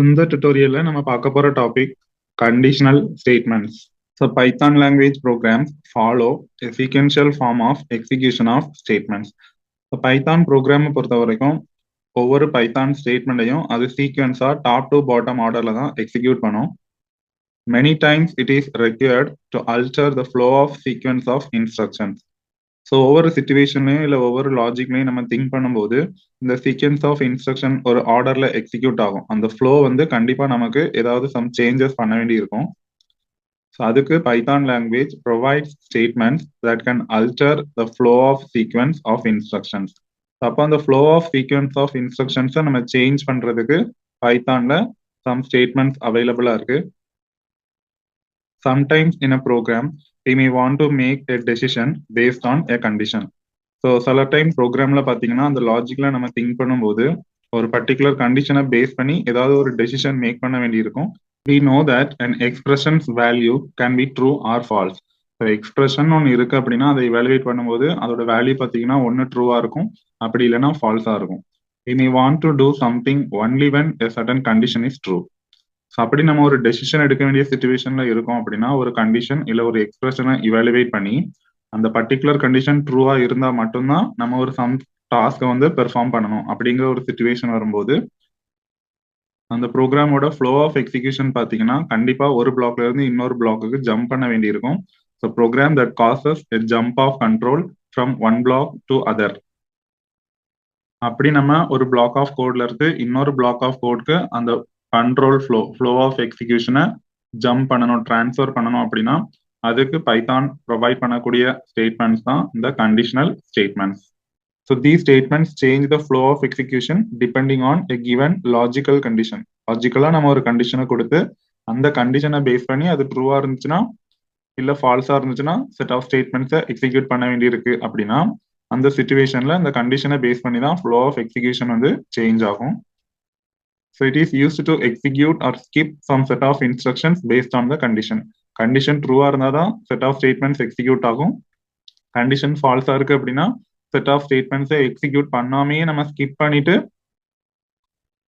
இந்த tutorialல நம்ம பார்க்க போற topic conditional statements. So Python language programs follow a sequential form of execution of statements. So Python program பொறுத்த வரைக்கும் ஒவ்வொரு Python statementையும் அது சீக்வன்ஸா டாப் டு பாட்டம் ஆர்டர்ல தான் எக்ஸிக்யூட் பண்ணும். Many times it is required to alter the flow of sequence of instructions. So ஒவ்வொரு சுச்சுவேஷன்லையும் இல்லை ஒவ்வொரு லாஜிக்லையும் நம்ம திங்க் பண்ணும்போது இந்த சீக்வன்ஸ் ஆஃப் இன்ஸ்ட்ரக்ஷன் ஒரு ஆர்டர்ல எக்ஸிக்யூட் ஆகும். அந்த ஃப்ளோ வந்து கண்டிப்பா நமக்கு ஏதாவது சம் சேஞ்சஸ் பண்ண வேண்டி இருக்கும். ஸோ அதுக்கு Python language provides statements that can alter the flow of sequence of instructions. அப்போ அந்த ஃப்ளோ ஆஃப் சீக்வன்ஸ் ஆஃப் இன்ஸ்ட்ரக்ஷன்ஸை நம்ம சேஞ்ச் பண்றதுக்கு பைத்தான்ல சம் ஸ்டேட்மெண்ட்ஸ் அவைலபிளா இருக்கு. Sometimes in a program, we may want to make a decision based on a condition. So சில time ப்ரோக்ராம்ல பார்த்தீங்கன்னா அந்த லாஜிக்ல நம்ம திங்க் பண்ணும்போது ஒரு பர்டிகுலர் கண்டிஷனை பேஸ் பண்ணி ஏதாவது ஒரு டெசிஷன் மேக் பண்ண வேண்டியிருக்கும். We know that an expression's value can be true or false. So expression ஒன்று இருக்கு அப்படின்னா அதை எவாலுவேட் பண்ணும்போது அதோட வேல்யூ பார்த்தீங்கன்னா ஒன்று ட்ரூவா இருக்கும், அப்படி இல்லைன்னா ஃபால்ஸா இருக்கும். We may want to do something only when a certain condition is true. So அப்படி நம்ம ஒரு டெசிஷன் எடுக்க வேண்டிய சுச்சுவேஷன்ல இருக்கோம் அப்படின்னா ஒரு கண்டிஷன் இல்லை ஒரு எக்ஸ்பிரஷனை இவாலுவேட் பண்ணி அந்த பர்டிகுலர் கண்டிஷன் ட்ரூவா இருந்தா மட்டும்தான் நம்ம ஒரு சம் டாஸ்கை வந்து பெர்ஃபார்ம் பண்ணணும். அப்படிங்கிற ஒரு சுச்சுவேஷன் வரும்போது அந்த ப்ரோக்ராமோட ஃப்ளோ ஆஃப் எக்ஸிகியூஷன் பார்த்தீங்கன்னா கண்டிப்பா ஒரு பிளாக்ல இருந்து இன்னொரு பிளாக்குக்கு ஜம்ப் பண்ண வேண்டியிருக்கும். So program that causes a jump of control from one block to other. அப்படி நம்ம ஒரு பிளாக் ஆஃப் கோட்ல இருந்து இன்னொரு பிளாக் ஆஃப் கோட்க்கு அந்த கண்ட்ரோல் ஃப்ளோ ஆஃப் எக்ஸிகியூஷனை ஜம்ப் பண்ணணும், டிரான்ஸ்ஃபர் பண்ணணும் அப்படின்னா அதுக்கு பைத்தான் ப்ரொவைட் பண்ணக்கூடிய ஸ்டேட்மெண்ட்ஸ் தான் இந்த conditional statements. So these statements change the flow of execution depending on a given logical condition. லாஜிக்கலா நம்ம ஒரு கண்டிஷனை கொடுத்து அந்த கண்டிஷனை பேஸ் பண்ணி அது ட்ரூவா இருந்துச்சுன்னா இல்ல ஃபால்ஸா இருந்துச்சுன்னா செட் ஆஃப் ஸ்டேட்மெண்ட்ஸை எக்ஸிக்யூட் பண்ண வேண்டியிருக்கு. அப்படின்னா அந்த சுச்சுவேஷன்ல அந்த கண்டிஷனை பேஸ் பண்ணி தான் ஃப்ளோ ஆஃப் எக்ஸிகியூஷன் வந்து சேஞ்ச் ஆகும். So it is used to execute or skip some set of instructions based on the condition. Condition true இருந்தா தான் set of statements execute ஆகும். Condition false இருக்கு அப்படின்னா set of statements execute பண்ணாமே நம்ம skip பண்ணிட்டு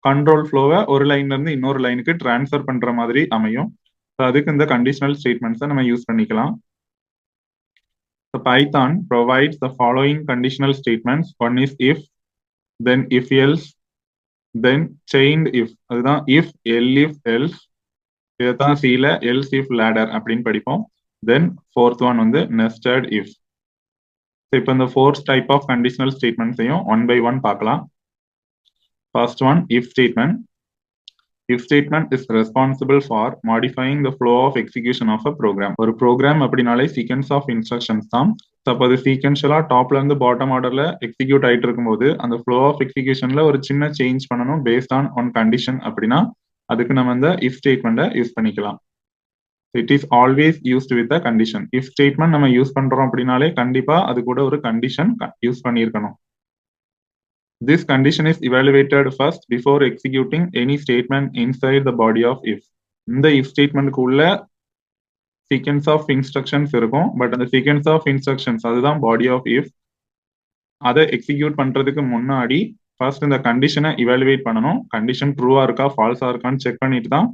கண்ட்ரோல் ஃப்ளோவை ஒரு லைன்ல இருந்து இன்னொரு லைனுக்கு டிரான்ஸ்ஃபர் பண்ற மாதிரி அமையும். அதுக்கு இந்த கண்டிஷனல் ஸ்டேட்மெண்ட்ஸை நம்ம யூஸ் பண்ணிக்கலாம். So Python provides the following conditional statements. One is if, then if else, then chained if. அதுதான் if, if else. இதுதான் சில else if ladder அப்படின்னு படிப்போம். Then fourth one வந்து nested if. இப்போ இந்த fourth type of conditional statementsையும் one by one பார்க்கலாம். First one, if statement. If statement is responsible for modifying the flow of execution of a program. ஒரு program அப்படின்னாலே sequence of instructions தான். Suppose சீக்வென்ஷியலா டாப்ல இருந்து bottom ஆர்டர்ல execute ஆயிட்டு இருக்கும்போது அந்த ஃப்ளோ ஆஃப் எக்ஸிகியூஷன்ல ஒரு சின்ன சேஞ்ச் பண்ணணும் பேஸ்ட் ஆன் ஒன் கண்டிஷன் அப்படின்னா அதுக்கு நம்ம இந்த இஃப் ஸ்டேட்மெண்ட்டை யூஸ் பண்ணிக்கலாம். It is always used with a condition. If statement நம்ம யூஸ் பண்றோம் அப்படின்னாலே கண்டிப்பா அது கூட ஒரு கண்டிஷன் யூஸ் பண்ணியிருக்கணும். This condition is evaluated first before executing any statement inside the body of if. இந்த if ஸ்டேட்மெண்ட்க்கு உள்ள சீக்வென்ஸ் ஆஃப் இன்ஸ்ட்ரக்ஷன்ஸ் இருக்கும், பட் அந்த சீக்வென்ஸ் ஆஃப் இன்ஸ்ட்ரக்ஷன்ஸ் அதுதான் பாடி ஆஃப் இஃப். அதை எக்ஸிக்யூட் பண்றதுக்கு முன்னாடி ஃபர்ஸ்ட் இந்த கண்டிஷனை இவாலுவேட் பண்ணணும். கண்டிஷன் ட்ரூவா இருக்கா ஃபால்ஸா இருக்கான்னு செக் பண்ணிட்டு தான்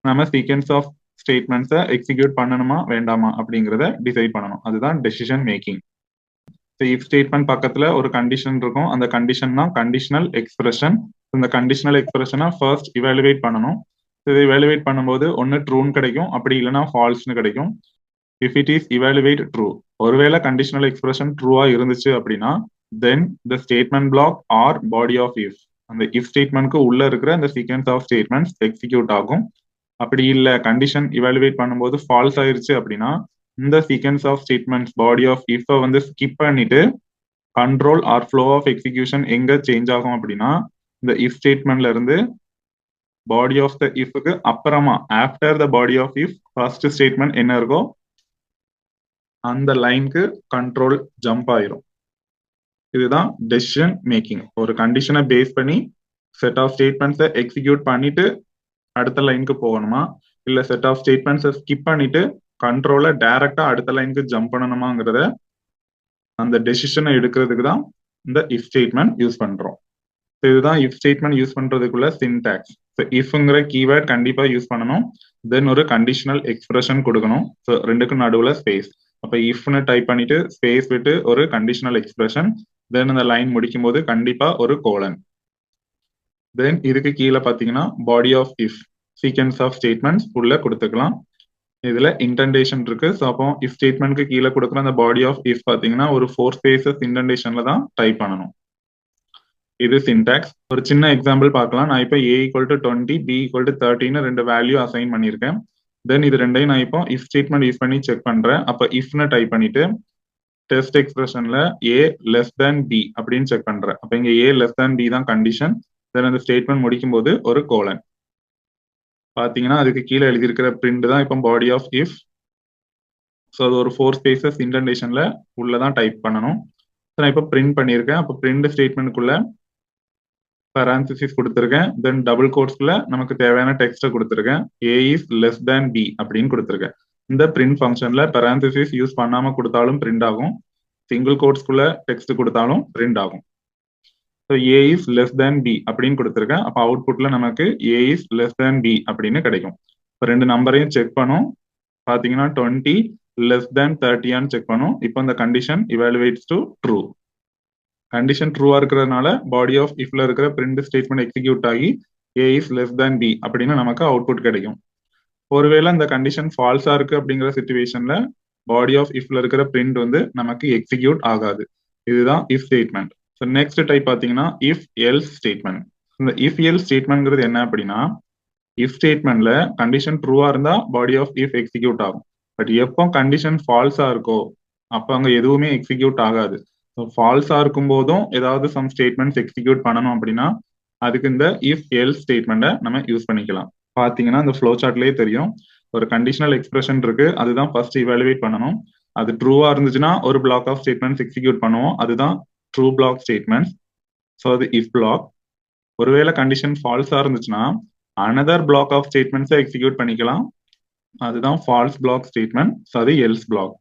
நம்ம சீக்வென்ஸ் ஆஃப் ஸ்டேட்மெண்ட்ஸை எக்ஸிக்யூட் பண்ணணுமா வேண்டாமா அப்படிங்கிறத டிசைட் பண்ணணும். அதுதான் டெசிஷன் மேக்கிங். இஃப் ஸ்டேட்மெண்ட் பக்கத்துல ஒரு கண்டிஷன் இருக்கும், அந்த கண்டிஷன் தான் கண்டிஷனல் எக்ஸ்பிரஷன். இந்த கண்டிஷனல் எக்ஸ்பிரஷனை ஃபர்ஸ்ட் இவாலுவேட் பண்ணணும். இதை இவாலுவேட் பண்ணும்போது ஒன்னு ட்ரூன்னு கிடைக்கும், அப்படி இல்லைன்னா ஃபால்ஸ்னு கிடைக்கும். If it is evaluate true, ஒருவேளை கண்டிஷனல் எக்ஸ்பிரஷன் ட்ரூவா இருந்துச்சு அப்படின்னா then the statement block or body of if, அந்த இஃப் ஸ்டேட்மெண்ட்க்கு உள்ள இருக்கிற அந்த சீக்வென்ஸ் ஆஃப் ஸ்டேட்மெண்ட்ஸ் எக்ஸிக்யூட் ஆகும். அப்படி இல்லை கண்டிஷன் இவாலுவேட் பண்ணும்போது ஃபால்ஸ் ஆயிருச்சு அப்படின்னா இந்த sequence of statements body of if வந்து ஸ்கிப் பண்ணிட்டு control or flow of execution எங்க சேஞ்ச் ஆகும் அப்படின்னா இந்த இஃப் ஸ்டேட்மெண்ட்ல இருந்து பாடி ஆஃப் த இஃப்க்கு அப்புறமா after the body of if first statement என்ன இருக்கோ அந்த லைனுக்கு கண்ட்ரோல் ஜம்ப் ஆயிரும். இதுதான் டெசிஷன் மேக்கிங். ஒரு கண்டிஷனை பேஸ் பண்ணி செட் ஆஃப் ஸ்டேட்மெண்ட்ஸை எக்ஸிக்யூட் பண்ணிட்டு அடுத்த லைனுக்கு போகணுமா, இல்ல செட் ஆஃப் ஸ்டேட்மெண்ட்ஸை ஸ்கிப் பண்ணிட்டு கண்ட்ரோலை டைரக்டா அடுத்த லைனுக்கு ஜம்ப் பண்ணணுமாங்கிறத அந்த டெசிஷனை எடுக்கிறதுக்கு தான் இந்த இஃப் ஸ்டேட்மெண்ட் யூஸ் பண்றோம். இதுதான் இஃப் ஸ்டேட்மெண்ட் யூஸ் பண்றதுக்குள்ள சின்டாக்ஸ். ஸோ இஃப்ங்கிற கீவேர்ட் கண்டிப்பா யூஸ் பண்ணணும். தென் ஒரு கண்டிஷனல் எக்ஸ்பிரஷன் கொடுக்கணும். ஸோ ரெண்டுக்கும் நடுவில் ஸ்பேஸ். அப்போ இஃப்னு டைப் பண்ணிட்டு ஸ்பேஸ் விட்டு ஒரு கண்டிஷனல் எக்ஸ்பிரஷன், தென் அந்த லைன் முடிக்கும் போது கண்டிப்பா ஒரு கோலன். தென் இதுக்கு கீழே பார்த்தீங்கன்னா body of if sequence of statements உள்ள கொடுத்துக்கலாம். இதுல இன்டென்டேஷன் இருக்கு. ஸோ அப்போ இஃப் ஸ்டேட்மெண்ட்க்கு கீழே கொடுக்குற அந்த பாடி ஆஃப் இஃப் பார்த்தீங்கன்னா ஒரு 4 ஸ்பேசஸ் இன்டென்டேஷன்ல தான் டைப் பண்ணணும். இது சின்டாக்ஸ். ஒரு சின்ன எக்ஸாம்பிள் பார்க்கலாம். நான் இப்போ a equal to 20, b equal to 30ன்னு ரெண்டு வேல்யூ அசைன் பண்ணியிருக்கேன். தென் இது ரெண்டையும் நான் இப்போ இஃப் ஸ்டேட்மெண்ட் யூஸ் பண்ணி செக் பண்றேன். அப்போ இஃப்னு டைப் பண்ணிட்டு டெஸ்ட் எக்ஸ்பிரஷன்ல a லெஸ் தேன் b அப்படின்னு செக் பண்றேன். அப்போ இங்க a லெஸ் தேன் b தான் கண்டிஷன். தென் அந்த ஸ்டேட்மெண்ட் முடிக்கும் போது ஒரு கோலன். பாத்தீங்கன்னா அதுக்கு கீழே எழுதியிருக்கிற பிரிண்ட் தான் இப்போ பாடி ஆஃப் இஃப். ஸோ அது ஒரு 4 ஸ்பேசஸ் இன்டென்டேஷன்ல உள்ளதான் டைப் பண்ணணும். நான் இப்போ பிரிண்ட் பண்ணியிருக்கேன். அப்போ பிரிண்ட் ஸ்டேட்மெண்ட்குள்ள பரான்சிஸ் கொடுத்துருக்கேன். தென் டபுள் கோட்ஸ்ல நமக்கு தேவையான டெக்ஸ்ட்டை கொடுத்துருக்கேன். a is less than b அப்படின்னு கொடுத்துருக்கேன். இந்த பிரிண்ட் ஃபங்க்ஷன்ல பரான்சிஸ் யூஸ் பண்ணாம கொடுத்தாலும் பிரிண்ட் ஆகும். சிங்கிள் கோட்ஸ்குள்ள டெக்ஸ்ட் கொடுத்தாலும் பிரிண்ட் ஆகும். So a is less than b அப்படின்னு கொடுத்துருக்கேன். அப்போ அவுட்புட்ல நமக்கு a is less than b அப்படின்னு கிடைக்கும். இப்போ ரெண்டு நம்பரையும் செக் பண்ணும். பாத்தீங்கன்னா 20 லெஸ் தேன் 30 செக் பண்ணும். இப்போ இந்த கண்டிஷன் இவாலுவேட்ஸ் டு ட்ரூ. கண்டிஷன் ட்ரூவா இருக்கிறதுனால பாடி ஆஃப் இஃப்ல இருக்கிற பிரிண்ட் ஸ்டேட்மெண்ட் எக்ஸிக்யூட் ஆகி a is less than b அப்படின்னு நமக்கு அவுட்புட் கிடைக்கும். ஒருவேளை இந்த கண்டிஷன் ஃபால்ஸா இருக்கு அப்படிங்கிற சிச்சுவேஷன்ல பாடி ஆஃப் இஃப்ல இருக்கிற பிரிண்ட் வந்து நமக்கு எக்ஸிக்யூட் ஆகாது. இதுதான் if statement. So next type பார்த்தீங்கன்னா இஃப் எல்ஸ் ஸ்டேட்மெண்ட். இந்த இஃப் எல்ஸ் ஸ்டேட்மெண்ட்ங்கிறது என்ன அப்படின்னா இஃப் ஸ்டேட்மெண்ட்ல கண்டிஷன் ட்ரூவா இருந்தா பாடி ஆஃப் இஃப் எக்ஸிக்யூட் ஆகும். பட் எப்போ கண்டிஷன் ஃபால்ஸா இருக்கோ அப்போ அங்க எதுவுமே எக்ஸிக்யூட் ஆகாது. ஸோ ஃபால்ஸா இருக்கும் போதும் ஏதாவது சம் ஸ்டேட்மெண்ட்ஸ் எக்ஸிக்யூட் பண்ணணும் அப்படின்னா அதுக்கு இந்த இஃப் எல்ஸ் ஸ்டேட்மெண்ட்டை நம்ம யூஸ் பண்ணிக்கலாம். பாத்தீங்கன்னா இந்த ஃப்ளோ சார்ட்லயே தெரியும். ஒரு கண்டிஷனல் எக்ஸ்பிரஷன் இருக்கு, அதுதான் ஃபர்ஸ்ட் இவாலுவேட் பண்ணணும். அது ட்ரூவா இருந்துச்சுன்னா ஒரு பிளாக் ஆஃப் ஸ்டேட்மெண்ட்ஸ் எக்ஸிக்யூட் பண்ணுவோம், அதுதான் ட்ரூ பிளாக் ஸ்டேட்மெண்ட்ஸ். ஸோ அது இஃப் பிளாக். ஒருவேளை கண்டிஷன் ஃபால்ஸா இருந்துச்சுன்னா அனதர் பிளாக் ஆஃப் ஸ்டேட்மெண்ட்ஸை எக்ஸிக்யூட் பண்ணிக்கலாம், அதுதான் ஃபால்ஸ் பிளாக் ஸ்டேட்மெண்ட். ஸோ அது எல்ஸ் பிளாக்.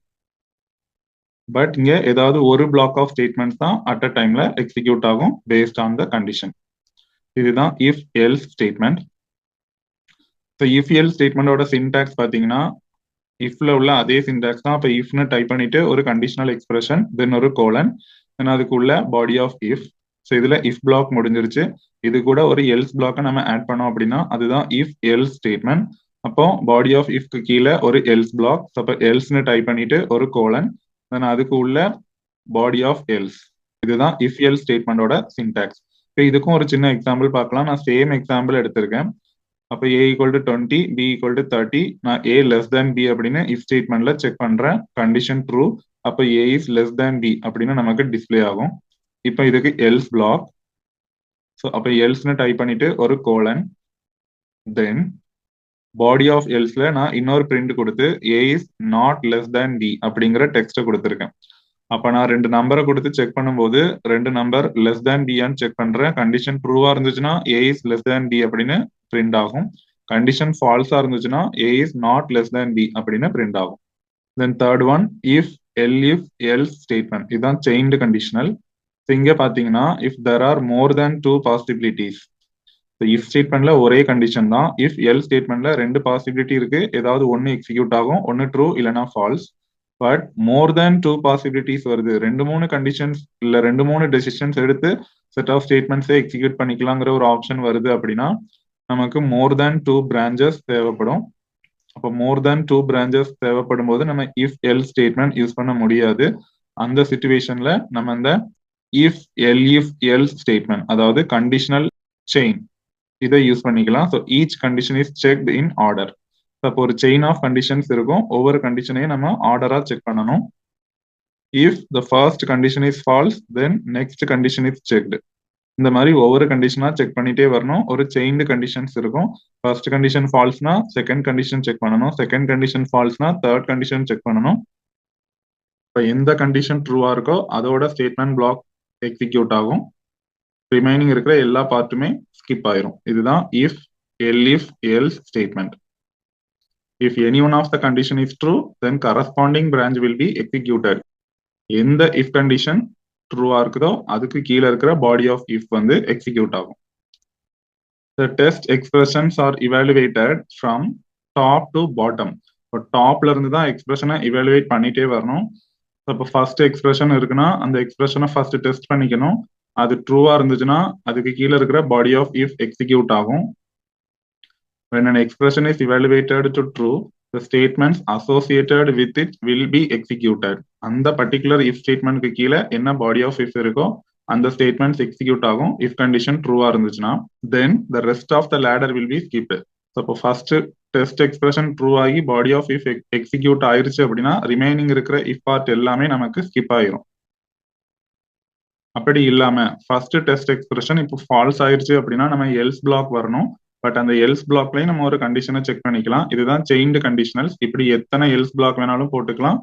பட் இங்க ஏதாவது ஒரு பிளாக் ஆஃப் ஸ்டேட்மெண்ட்ஸ் தான் அட் அ டைம்ல எக்ஸிக்யூட் ஆகும் பேஸ்ட் ஆன் த கண்டிஷன். இதுதான் if else statement. So if else ஸ்டேட்மெண்டோட சின்டாக்ஸ் பார்த்தீங்கன்னா இஃப்ல உள்ள அதே சின்டாக்ஸ் தான். அப்போ இஃப்னு டைப் பண்ணிட்டு ஒரு கண்டிஷனல் எக்ஸ்பிரஷன், தென் ஒரு கோலன், தென் அதுக்குள்ள பாடி ஆஃப் இஃப். ஸோ இதுல இஃப் பிளாக் முடிஞ்சிருச்சு. இது கூட ஒரு எல்ஸ் பிளாக்கை நம்ம ஆட் பண்ணோம் அப்படின்னா அதுதான் இஃப் எல்ஸ் ஸ்டேட்மெண்ட். அப்போ பாடி ஆஃப் இஃப்க்கு கீழே ஒரு எல்ஸ் பிளாக். அப்போ எல்ஸ்னு டைப் பண்ணிட்டு ஒரு கோலன், தென் அதுக்கு உள்ள பாடி ஆஃப் எல்ஸ். இதுதான் இஃப் எல்ஸ் ஸ்டேட்மெண்டோட சின்டாக்ஸ். இப்போ இதுக்கும் ஒரு சின்ன எக்ஸாம்பிள் பார்க்கலாம். நான் சேம் எக்ஸாம்பிள் எடுத்திருக்கேன். அப்போ a equal to 20, b equal to 30. நான் a லெஸ் தேன் b அப்படின்னு இஃப் ஸ்டேட்மெண்ட்ல செக் பண்றேன். Condition true. அப்போ a is less than b அப்படின்னு நமக்கு டிஸ்பிளே ஆகும். இப்போ இதுக்கு எல்ஸ் பிளாக். ஸோ அப்போ எல்ஸ்னு டைப் பண்ணிட்டு ஒரு கோலன், தென் பாடி ஆஃப் எல்ஸ்ல நான் இன்னொரு பிரிண்ட் கொடுத்து a is not less than b அப்படிங்கிற டெக்ஸ்ட்டை கொடுத்துருக்கேன். அப்போ நான் ரெண்டு நம்பரை கொடுத்து செக் பண்ணும்போது ரெண்டு நம்பர் லெஸ் தேன் பியான்னு செக் பண்றேன். கண்டிஷன் ட்ரூவா இருந்துச்சுன்னா a is less than b அப்படின்னு பிரிண்ட் ஆகும். கண்டிஷன் ஃபால்ஸா இருந்துச்சுன்னா a is not less than b அப்படின்னு பிரிண்ட் ஆகும். Then third one if else statement. இதுதான் செயின்டு கண்டிஷனல். இங்க பாத்தீங்கன்னா if there are more than 2 possibilities. If ஸ்டேட்மெண்ட்ல ஒரே கண்டிஷன் தான். இஃப் எல் ஸ்டேட்மெண்ட்ல ரெண்டு பாசிபிலிட்டி இருக்கு, ஏதாவது ஒன்னு எக்ஸிக்யூட் ஆகும், ஒன்னு ட்ரூ இல்லைன்னா false. But more than 2 possibilities வருது, 2-3 கண்டிஷன்ஸ் இல்ல 2-3 டெசிஷன்ஸ் எடுத்து செட் ஆஃப் ஸ்டேட்மெண்ட்ஸை எக்ஸிக்யூட் பண்ணிக்கலாங்கிற ஒரு ஆப்ஷன் வருது அப்படின்னா நமக்கு மோர் தேன் 2 பிரான்ச்சஸ் தேவைப்படும். அப்போ மோர் தேன் 2 பிரான்ச்சஸ் தேவைப்படும் போது நம்ம இஃப் எல் ஸ்டேட்மெண்ட் யூஸ் பண்ண முடியாது. அந்த சிச்சுவேஷன்ல நம்ம இந்த இஃப் எல் ஸ்டேட்மெண்ட், அதாவது கண்டிஷனல் செயின், இதை யூஸ் பண்ணிக்கலாம். So each condition is checked in order. அப்போ ஒரு செயின் ஆஃப் கண்டிஷன்ஸ் இருக்கும், ஒவ்வொரு கண்டிஷனையும் நம்ம ஆர்டரா செக் பண்ணணும். If the first condition is false, then next condition is checked. இந்த மாதிரி ஒவ்வொரு கண்டிஷனா செக் பண்ணிட்டே வரணும். ஒரு செயின்டு கண்டிஷன்ஸ் இருக்கும். ஃபர்ஸ்ட் கண்டிஷன் ஃபால்ஸ்னா செகண்ட் கண்டிஷன் செக் பண்ணணும், செகண்ட் கண்டிஷன் ஃபால்ஸ்னா தேர்ட் கண்டிஷன் செக் பண்ணணும். இப்போ எந்த கண்டிஷன் ட்ரூவா இருக்கோ அதோட ஸ்டேட்மெண்ட் பிளாக் எக்ஸிக்யூட் ஆகும். ரிமைனிங் இருக்கிற எல்லா பார்ட்டுமே ஸ்கிப் ஆயிரும். இதுதான் if else statement. If any one of the condition is true, then corresponding branch will be executed. எந்த if condition true இருக்குதோ அதுக்கு கீழே இருக்கிற body of if வந்து எக்ஸிக்யூட் ஆகும். The test expressions are evaluated from top to bottom. இப்போ டாப்ல இருந்து தான் எக்ஸ்பிரஷனை இவாலுவேட் பண்ணிட்டே வரணும். இப்போ ஃபர்ஸ்ட் எக்ஸ்பிரஷன் இருக்குன்னா அந்த எக்ஸ்பிரஷனை ஃபர்ஸ்ட் டெஸ்ட் பண்ணிக்கணும். அது ட்ரூவா இருந்துச்சுன்னா அதுக்கு கீழே இருக்கிற பாடி ஆஃப் இஃப் எக்ஸிக்யூட் ஆகும். When an expression is evaluated to true, the statements associated with it will be executed. அந்த பர்டிகுலர் if ஸ்டேட்மெண்ட்க்கு கீழே என்ன பாடி ஆஃப் இஃப் இருக்கோ அந்த ஸ்டேட்மெண்ட்ஸ் எக்ஸிக்யூட் ஆகும் if கண்டிஷன் ட்ரூவா இருந்துச்சுன்னா. Then the rest of the ladder will be skipped. இப்போ ஃபர்ஸ்ட் டெஸ்ட் எக்ஸ்பிரஷன் ட்ரூ ஆகி பாடி ஆஃப் இஃப் எக்ஸிக்யூட் ஆயிருச்சு அப்படின்னா ரிமைனிங் இருக்கிற இஃப் பார்ட் எல்லாமே நமக்கு ஸ்கிப் ஆயிரும். அப்படி இல்லாம ஃபர்ஸ்ட் டெஸ்ட் எக்ஸ்பிரஷன் இப்போ ஃபால்ஸ் ஆயிருச்சு அப்படின்னா நம்ம எல்ஸ் பிளாக் வரணும். பட் அந்த எல்ஸ் பிளாக்லயும் நம்ம ஒரு கண்டிஷனை செக் பண்ணிக்கலாம். இதுதான் செயின்டு கண்டிஷனல்ஸ். இப்படி எத்தனை எல்ஸ் பிளாக் வேணாலும் போட்டுக்கலாம்.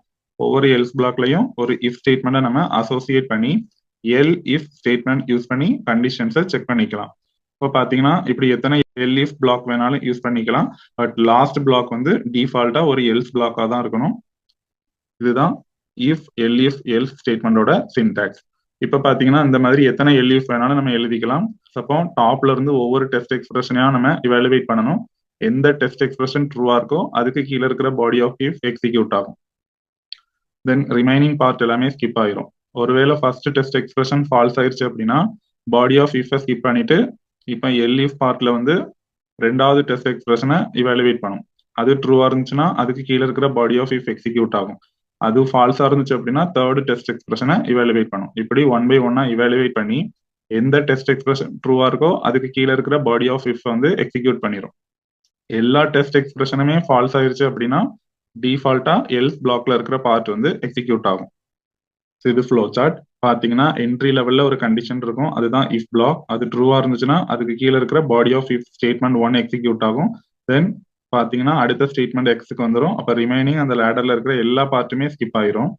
ஒவ்வொரு எல்ஸ் பிளாக்லயும் ஒரு இஃப் ஸ்டேட்மெண்ட்டை நம்ம அசோசியேட் பண்ணி எல் இஃப் ஸ்டேட்மெண்ட் யூஸ் பண்ணி கண்டிஷன்ஸை செக் பண்ணிக்கலாம். இப்போ பாத்தீங்கன்னா இப்படி எத்தனை எல் இஃப் பிளாக் வேணாலும் யூஸ் பண்ணிக்கலாம். பட் லாஸ்ட் பிளாக் வந்து டிஃபால்ட்டா ஒரு எல்ஸ் பிளாக்கா தான் இருக்கணும். இதுதான் இஃப் எல் இஃப் எல்ஸ் ஸ்டேட்மெண்டோட சின்டாக்ஸ். இப்ப பாத்தீங்கன்னா இந்த மாதிரி எத்தனை எல்இஎஃப் வேணாலும் நம்ம எழுதிக்கலாம். அப்போ டாப்ல இருந்து ஒவ்வொரு டெஸ்ட் எக்ஸ்பிரஷனையும் நம்ம இவாலுவேட் பண்ணணும். எந்த டெஸ்ட் எக்ஸ்பிரஷன் ட்ரூவா இருக்கோ அதுக்கு கீழே இருக்கிற பாடி ஆஃப் இஃப் எக்ஸிக்யூட் ஆகும். தென் ரிமைனிங் பார்ட் எல்லாமே ஸ்கிப் ஆயிரும். ஒருவேளை ஃபர்ஸ்ட் டெஸ்ட் எக்ஸ்பிரஷன் ஃபால்ஸ் ஆயிடுச்சு அப்படின்னா பாடி ஆஃப் இஃப் ஸ்கிப் பண்ணிட்டு இப்ப எல்இஎஃப் பார்ட்ல வந்து ரெண்டாவது டெஸ்ட் எக்ஸ்பிரஷனை இவாலுவேட் பண்ணும். அது ட்ரூவா இருந்துச்சுன்னா அதுக்கு கீழே இருக்கிற பாடி ஆஃப் இஃப் எக்ஸிக்யூட் ஆகும். அது ஃபால்ஸா இருந்துச்சு அப்படின்னா தேர்ட் டெஸ்ட் எக்ஸ்பிரஷனை இவாலுவேட் பண்ணும். இப்படி ஒன் பை ஒன்னா இவாலுவேட் பண்ணி எந்த டெஸ்ட் எக்ஸ்பிரஷன் ட்ரூவா இருக்கோ அதுக்கு கீழே இருக்கிற பாடி ஆஃப் இஃப் வந்து எக்ஸிக்யூட் பண்ணிடும். எல்லா டெஸ்ட் எக்ஸ்பிரஷனுமே ஃபால்ஸ் ஆயிருச்சு அப்படின்னா டிஃபால்ட்டா எல்ஸ் பிளாக்ல இருக்கிற பார்ட் வந்து எக்ஸிக்யூட் ஆகும். இது ஃப்ளோ சார்ட் பாத்தீங்கன்னா என்ட்ரி லெவல்ல ஒரு கண்டிஷன் இருக்கும். அதுதான் இஃப் பிளாக். அது ட்ரூவா இருந்துச்சுன்னா அதுக்கு கீழே இருக்கிற body of if statement 1 execute ஆகும். தென் பாத்தீங்கன்னா அடுத்த ஸ்டேட்மெண்ட் எக்ஸுக்கு வந்துடும். அப்ப ரிமைனிங் அந்த லேடர்ல இருக்கிற எல்லா பார்ட்டுமே ஸ்கிப் ஆயிரும்.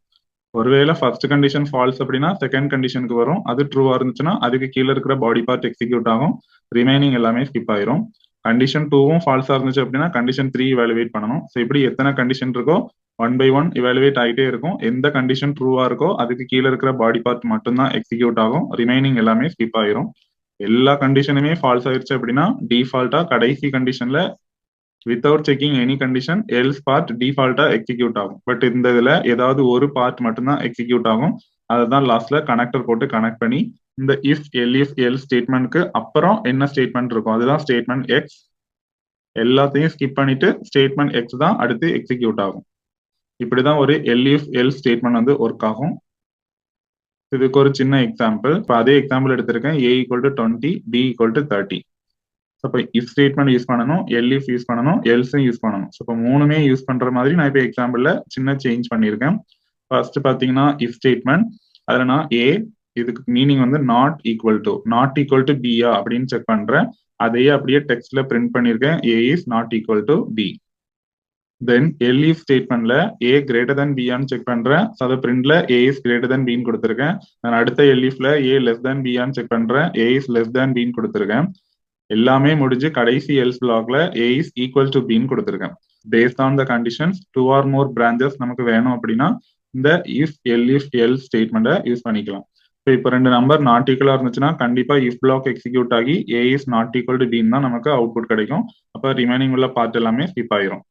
ஒருவேளை ஃபர்ஸ்ட் கண்டிஷன் ஃபால்ஸ் அப்படின்னா செகண்ட் கண்டிஷனுக்கு வரும். அது ட்ரூவா இருந்துச்சுன்னா அதுக்கு கீழே இருக்கிற பாடி பார்ட் எக்ஸிக்யூட் ஆகும். ரிமைனிங் எல்லாமே ஸ்கிப் ஆயிரும். கண்டிஷன் 2வும் ஃபால்ஸா இருந்துச்சு அப்படின்னா கண்டிஷன் 3 இவாலுவேட் பண்ணணும். ஸோ இப்படி எத்தனை கண்டிஷன் இருக்கோ ஒன் பை ஒன் இவாலுவேட் ஆகிட்டே இருக்கும். எந்த கண்டிஷன் ட்ரூவா இருக்கோ அதுக்கு கீழே இருக்கிற பாடி பார்ட் மட்டும்தான் எக்ஸிக்யூட் ஆகும். ரிமைனிங் எல்லாமே ஸ்கிப் ஆயிரும். எல்லா கண்டிஷனுமே ஃபால்ஸ் ஆயிருச்சு அப்படின்னா டிஃபால்ட்டா கடைசி கண்டிஷன்ல without checking any condition else part டிஃபால்ட்டா எக்ஸிக்யூட் ஆகும். பட் இந்த இதுல ஏதாவது ஒரு பார்ட் மட்டும்தான் எக்ஸிக்யூட் ஆகும். அதுதான் லாஸ்ட்ல கனெக்டர் போட்டு கனெக்ட் பண்ணி இந்த இஃப் எல் ஸ்டேட்மெண்ட்க்கு அப்புறம் என்ன ஸ்டேட்மெண்ட் இருக்கும் அதுதான் ஸ்டேட்மெண்ட் எக்ஸ். எல்லாத்தையும் ஸ்கிப் பண்ணிட்டு ஸ்டேட்மெண்ட் எக்ஸ் தான் அடுத்து எக்ஸிக்யூட் ஆகும். இப்படிதான் ஒரு எல் ஸ்டேட்மெண்ட் வந்து ஒர்க் ஆகும். இதுக்கு ஒரு சின்ன எக்ஸாம்பிள். இப்போ அதே எக்ஸாம்பிள் எடுத்திருக்கேன். A = 20, B = 30. இப்போ இஃப் ஸ்டேட்மெண்ட் யூஸ் பண்ணணும், எல்இஃப் யூஸ் பண்ணணும், எல்ஸும் யூஸ் பண்ணணும். இப்போ மூணுமே யூஸ் பண்ற மாதிரி நான் இப்போ எக்ஸாம்பிள்ல சின்ன சேஞ்ச் பண்ணியிருக்கேன். ஃபர்ஸ்ட் பாத்தீங்கன்னா இஃப் ஸ்டேட்மெண்ட், அதுல நான் ஏ இதுக்கு மீனிங் வந்து நாட் ஈக்குவல் டு பியா அப்படின்னு செக் பண்றேன். அதையே அப்படியே டெக்ஸ்ட்ல பிரிண்ட் பண்ணியிருக்கேன். A is not equal to B. Then elif ஸ்டேட்மெண்ட்ல ஏ கிரேட்டர் தென் பியான்னு செக் பண்றேன். ஸோ அதை பிரிண்ட்ல ஏ இஸ் கிரேட்டர் தென் பின்னு கொடுத்துருக்கேன். நான் அடுத்த எல்இஃப்ல ஏ லெஸ் தென் பியான்னு செக் பண்றேன். ஏ இஸ் லெஸ் தென் பின்னு கொடுத்துருக்கேன். எல்லாமே முடிஞ்சு கடைசி எல்ஸ் பிளாக்ல ஏ இஸ் ஈக்குவல் டு பின்னு கொடுத்துருக்கேன். Paste on the conditions 2 or more branches நமக்கு வேணும் அப்படின்னா இந்த இஃப் எல் ஸ்டேட்மெண்ட்டை யூஸ் பண்ணிக்கலாம். இப்போ ரெண்டு நம்பர் நாட் ஈக்குவலா இருந்துச்சுன்னா கண்டிப்பா இஃப் பிளாக் எக்ஸிக்யூட் ஆகி ஏ இஸ் நாட் ஈக்குவல் டு பின்னு தான் நமக்கு அவுட்புட் கிடைக்கும். அப்போ ரிமைனிங் உள்ள பார்ட் எல்லாமே ஸ்கிப் ஆயிரும்.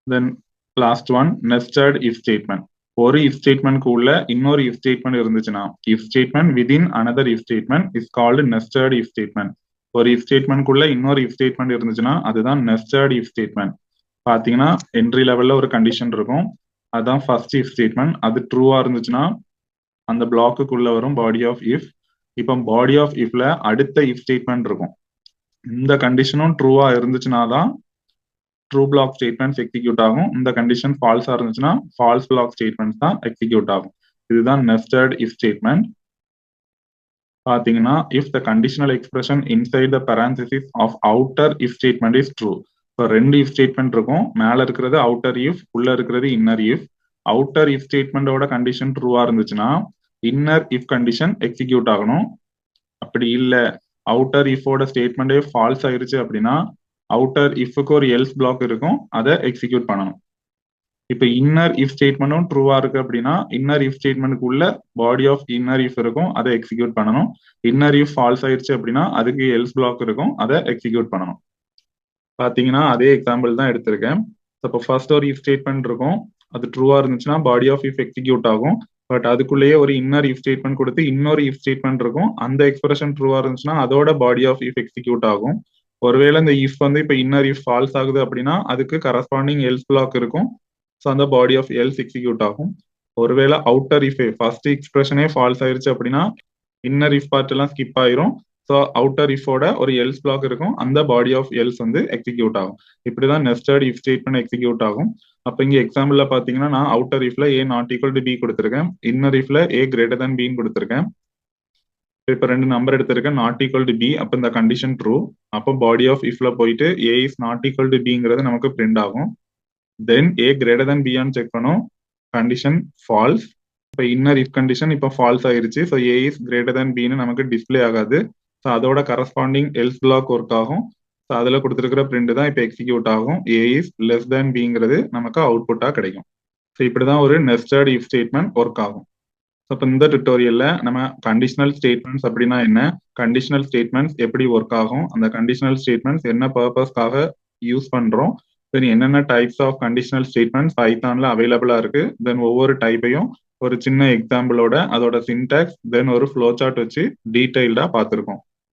Then last one nested if statement. ஒரு இஃப் ஸ்டேட்மெண்ட்க்கு உள்ள இன்னொரு இஃப் ஸ்டேட்மெண்ட் இருந்துச்சுன்னா if statement within another if statement is called nested if statement. ஒரு இஃப் ஸ்டேட்மெண்ட்குள்ள இன்னொரு இஃப் ஸ்டேட்மெண்ட் இருந்துச்சுன்னா அதுதான் நெஸ்டட் இஃப் ஸ்டேட்மெண்ட். பாத்தீங்கன்னா என்ட்ரி லெவல்ல ஒரு கண்டிஷன் இருக்கும். அதுதான் ஃபர்ஸ்ட் இஃப் ஸ்டேட்மெண்ட். அது ட்ரூவா இருந்துச்சுன்னா அந்த பிளாக்குக்குள்ள வரும் பாடி ஆஃப் இஃப். இப்போ பாடி ஆஃப் இஃப்ல அடுத்த இஃப் ஸ்டேட்மெண்ட் இருக்கும். இந்த கண்டிஷனும் ட்ரூவா இருந்துச்சுன்னா தான் ட்ரூ பிளாக் ஸ்டேட்மெண்ட்ஸ் எக்ஸிக்யூட் ஆகும். இந்த கண்டிஷன் ஃபால்ஸா இருந்துச்சுன்னா ஃபால்ஸ் பிளாக் ஸ்டேட்மெண்ட்ஸ் தான் எக்ஸிக்யூட் ஆகும். இதுதான் நெஸ்டட் இஃப் ஸ்டேட்மெண்ட். பாத்தீங்கன்னா if the conditional expression inside the parenthesis of outer if statement is true. இப்போ ரெண்டு if statement இருக்கும். மேல இருக்கிறது outer if, உள்ள இருக்கிறது inner if. outer if statementோட கண்டிஷன் ட்ரூவா இருந்துச்சுன்னா inner if கண்டிஷன் எக்ஸிக்யூட் ஆகணும். அப்படி இல்ல outer if ஓட ஸ்டேட்மெண்டே ஃபால்ஸ் ஆயிருச்சு அப்படின்னா outer if-க்கு ஒரு else பிளாக் இருக்கும், அதை எக்ஸிக்யூட் பண்ணணும். இப்ப இன்னர் இஃப் ஸ்டேட்மெண்ட்டும் ட்ரூவா இருக்கு அப்படின்னா இன்னர் இஃப் ஸ்டேட்மெண்ட்க்கு உள்ள பாடி ஆஃப் இன்னர் இஃப் இருக்கும், அதை எக்ஸிக்யூட் பண்ணணும். இன்னர் இஃப் ஃபால்ஸ் ஆயிடுச்சு அப்படின்னா அதுக்கு எல்ஸ் பிளாக் இருக்கும், அதை எக்ஸிக்யூட் பண்ணணும். பாத்தீங்கன்னா அதே எக்ஸாம்பிள் தான் எடுத்திருக்கேன். இப்போ ஃபர்ஸ்ட் ஒரு இஃப் ஸ்டேட்மெண்ட் இருக்கும், அது ட்ரூவா இருந்துச்சுன்னா பாடி ஆஃப் இஃப் எக்ஸிக்யூட் ஆகும். பட் அதுக்குள்ளேயே ஒரு இன்னர் இஃப் ஸ்டேட்மெண்ட் கொடுத்து இன்னொரு இஃப் ஸ்டேட்மெண்ட் இருக்கும், அந்த எக்ஸ்பிரஷன் ட்ரூவா இருந்துச்சுன்னா அதோட பாடி ஆஃப் இஃப் எக்ஸிக்யூட் ஆகும். ஒருவேளை இந்த இஃப் வந்து இப்போ இன்னர் இஃப் ஃபால்ஸ் ஆகுது அப்படின்னா அதுக்கு கரஸ்பாண்டிங் எல்ஸ் பிளாக் இருக்கும், ஸோ அந்த பாடி ஆஃப் எல்ஸ் எக்ஸிக்யூட் ஆகும். ஒருவேளை அவுட்டர் இஃப் ஃபர்ஸ்ட் எக்ஸ்பிரஷனே ஃபால்ஸ் ஆயிருச்சு அப்படின்னா இன்னர் இஃப் பார்ட் எல்லாம் ஸ்கிப் ஆயிரும், ஸோ அவுட்டர் இஃபோட ஒரு எல்ஸ் பிளாக் இருக்கும், அந்த பாடி ஆஃப் எல்ஸ் வந்து எக்ஸிக்யூட் ஆகும். இப்படிதான் நெஸ்டட் இஃப் ஸ்டேட்மெண்ட் எக்ஸிக்யூட் ஆகும். அப்ப இங்க எக்ஸாம்பிள்ல பாத்தீங்கன்னா நான் அவுட்டர் இஃப்ல A not equal to B கொடுத்திருக்கேன், இன்னர் இஃப்ல ஏ கிரேட்டர் தன் பின்னு கொடுத்திருக்கேன். இப்ப ரெண்டு நம்பர் எடுத்திருக்கேன், நாட் ஈக்குவல் டு பி, அப்ப இந்த கண்டிஷன் ட்ரூ. அப்போ பாடி ஆஃப் இஃப்ல போயிட்டு A is not equal to பிங்கிறது நமக்கு பிரிண்ட் ஆகும். தென் ஏ கிரேட்டர் தன் பியான்னு செக் பண்ணும், கண்டிஷன் ஃபால்ஸ். இப்போ இன்னர் இஃப் கண்டிஷன் இப்போ ஃபால்ஸ் ஆயிருச்சு, so A is greater than பின்னு நமக்கு டிஸ்பிளே ஆகாது. ஸோ அதோட கரஸ்பாண்டிங் எல்ஸ் பிளாக் ஒர்க் ஆகும். ஸோ அதில் கொடுத்துருக்கிற பிரிண்ட் தான் இப்போ எக்ஸிக்யூட் ஆகும், ஏ இஸ் லெஸ் தேன் பிங்கிறது நமக்கு அவுட்புட்டாக கிடைக்கும். ஸோ இப்படி தான் ஒரு நெஸ்டட் இஃப் ஸ்டேட்மெண்ட் ஒர்க் ஆகும். ஸோ இப்போ இந்த டுட்டோரியல்ல நம்ம கண்டிஷனல் ஸ்டேட்மெண்ட்ஸ் அப்படின்னா என்ன, கண்டிஷனல் ஸ்டேட்மெண்ட்ஸ் எப்படி ஒர்க் ஆகும், அந்த கண்டிஷனல் ஸ்டேட்மெண்ட்ஸ் என்ன பர்பஸ்க்காக யூஸ் பண்றோம், தென் என்னென்ன டைப்ஸ் ஆஃப் கண்டிஷனல் ஸ்டேட்மெண்ட்ஸ் பைத்தான்ல அவைலபிளா இருக்கு, தென் ஒவ்வொரு டைப்பையும் ஒரு சின்ன எக்ஸாம்பிளோட அதோட சின்டாக்ஸ் தென் ஒரு ஃப்ளோ சார்ட் வச்சு டீடைல்டா பார்த்துருக்கோம்.